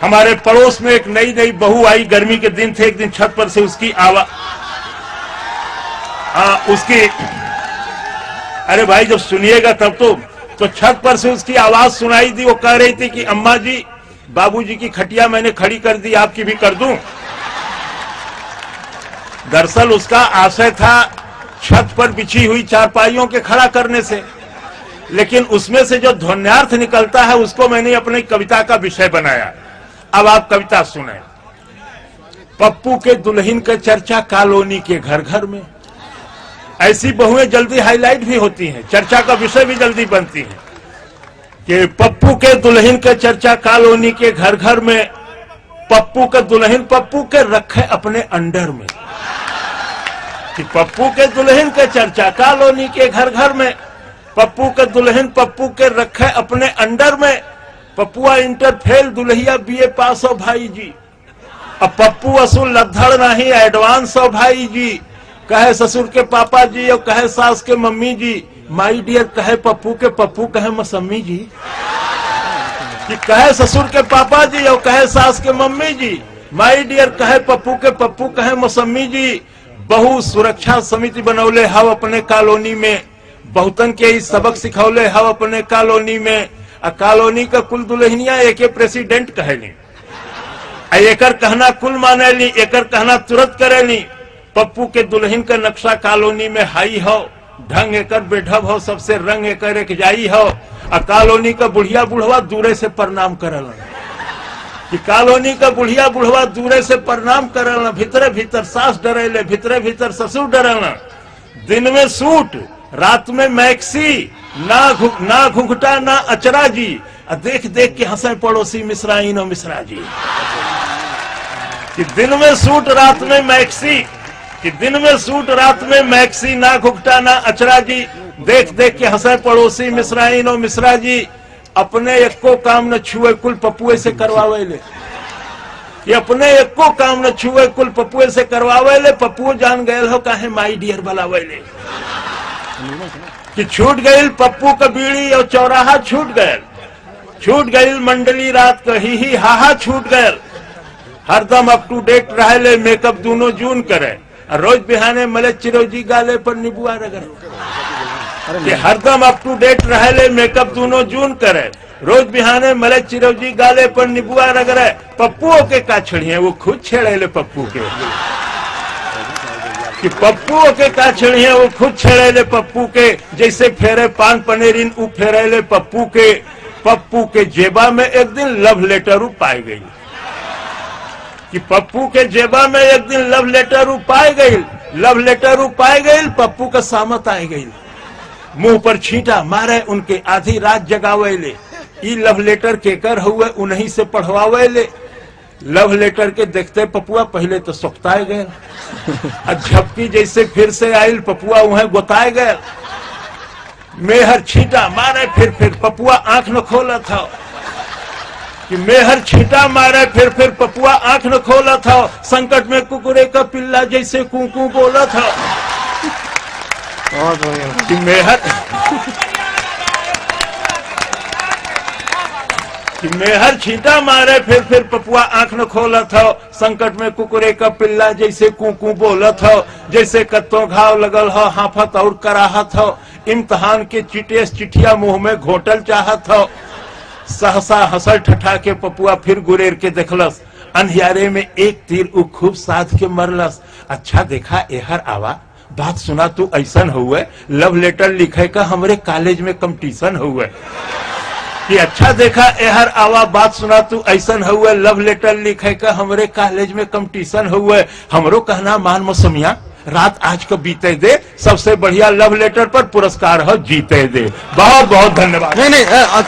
हमारे पड़ोस में एक नई नई बहू आई, गर्मी के दिन थे, एक दिन छत पर से उसकी आवाज अरे भाई जब सुनिएगा तब तो छत पर से उसकी आवाज सुनाई दी। वो कह रही थी कि अम्मा जी बाबूजी की खटिया मैंने खड़ी कर दी, आपकी भी कर दूं। दरअसल उसका आशय था छत पर बिछी हुई चारपाइयों के खड़ा करने से, लेकिन उसमें से जो ध्वन्यार्थ निकलता है उसको मैंने अपनी कविता का विषय बनाया। अब आप कविता सुने। पप्पू के दुल्हन का चर्चा कॉलोनी के घर घर में। ऐसी बहुएं जल्दी हाईलाइट भी होती हैं, चर्चा का विषय भी जल्दी बनती है कि पप्पू के दुल्हन का चर्चा कॉलोनी के घर घर में। पप्पू का दुल्हन पप्पू के रखे अपने अंडर में। कि पप्पू के दुल्हन का चर्चा कॉलोनी के घर घर में। पप्पू के दुल्हन पप्पू के रखे अपने अंडर में। पप्पुआ इंटर फेल दुल्हिया बीए पास हो भाई जी। अब पप्पू असूल लद्दड़ नहीं एडवांस हो भाई जी। कहे ससुर के पापा जी और कहे सास के मम्मी जी। माई डियर कहे पप्पू के पप्पू कहे मौसम्मी जी। कि कहे ससुर के पापा जी और कहे सास के मम्मी जी। माई डियर कहे पप्पू के पप्पू कहे मौसम्मी जी। बहु सुरक्षा समिति बनौले हव अपने कॉलोनी में। बहुतन के ही सबक सिखौले हव अपने कॉलोनी में। कॉलोनी का कुल दुल्हनिया एके प्रेसिडेंट कहेली। एकर कहना कुल मानेली, एकर कहना तुरंत करेली। पप्पू के दुल्हन का नक्शा कॉलोनी में हाई हो। ढंग एकर बेढब हो, सबसे रंग एकर एक जाई हो। कॉलोनी का बुढ़िया बुढ़वा दूरे से प्रणाम करल। कि कॉलोनी का बुढ़िया बुढ़वा दूरे से प्रणाम करल। भीतरे भीतर सास डरेले, भीतरे भीतर ससुर डरेल। दिन में सूट रात में मैक्सी, ना घुंघटा ना अचरा जी। देख देख के हंसे पड़ोसी मिश्राइन और मिश्रा जी। कि दिन में सूट रात में मैक्सी, कि दिन में सूट रात में मैक्सी, ना घुंघटा ना अचरा जी। देख देख के हंसे पड़ोसी मिश्राइन और मिश्रा जी। अपने एको काम न छुए कुल पपुए से करवावे ले। ये अपने एको काम न छुए कुल पपुए से करवावे ले। पप्पू जान गए हो काहे माई डियर बुलावे ले। कि छूट गई पप्पू का बीड़ी और चौराहा छूट गए। छूट गई मंडली रात का ही हाहा छूट गए। हरदम अप टू डेट रहे ले, मेकअप दोनों जून करे। रोज बिहाने मले चिरौजी गाले पर नीबुआ रगड़े। कि हरदम अप टू डेट रहे ले, मेकअप दोनों जून करे। रोज बिहाने मले चिरौजी गाले पर नीबुआ रगड़े। पप्पुओं के का छड़िए वो खुद छेड़े ले पप्पू के। कि पप्पुओं के का छड़िए वो खुद छेड़े ले पप्पू के। जैसे फेरे पान पनेरिन उ फेरे ले पप्पू के। पप्पू के जेबा में एक दिन लव लेटर पाई गई। कि पप्पू के जेबा में एक दिन लव लेटर पाई गई। लव लेटर पाई गई, पप्पू का सामत आई गई। मुंह पर छींटा मारे उनके, आधी रात जगावे ले। ई लव लेटर केकर हुए उन्हीं से पढ़वावे ले। लव लेटर के देखते पपुआ पहले तो सोखताए गए। झपकी जैसे फिर से आयल पपुआ वहां गोताए गए। मेहर छींटा मारे फिर पपुआ आंख न खोला था। कि मेहर छींटा मारे फिर पपुआ आंख न खोला था। संकट में कुकुरे का पिल्ला जैसे कूकू बोला था। कि मेहर छींटा मारे फिर पपुआ आंख न खोला था। संकट में कुकुरे का पिल्ला जैसे कूकू बोला था। जैसे कत्तों घाव लगल हो, हाफत और कराहत हो। इम्तहान के चिटेस चिठिया मुंह में घोटल चाहत हो। सहसा हंसल ठठा के पपुआ फिर गुरेर के देखलस। अंधियारे में एक तीर उ खूब साध के मरलस। अच्छा देखा एहर आवा, बात सुना तू ऐसन हुए। लव लेटर लिखे का हमरे कॉलेज में कंपटीशन हुए। कि अच्छा देखा एहर आवा, बात सुना तू ऐसन हुए। लव लेटर लिखे का हमरे कॉलेज में कंपटीशन हुए। हमरो कहना मान मौसमिया, रात आज को बीते दे। सबसे बढ़िया लव लेटर पर पुरस्कार हो जीते दे। बहुत बहुत धन्यवाद। नहीं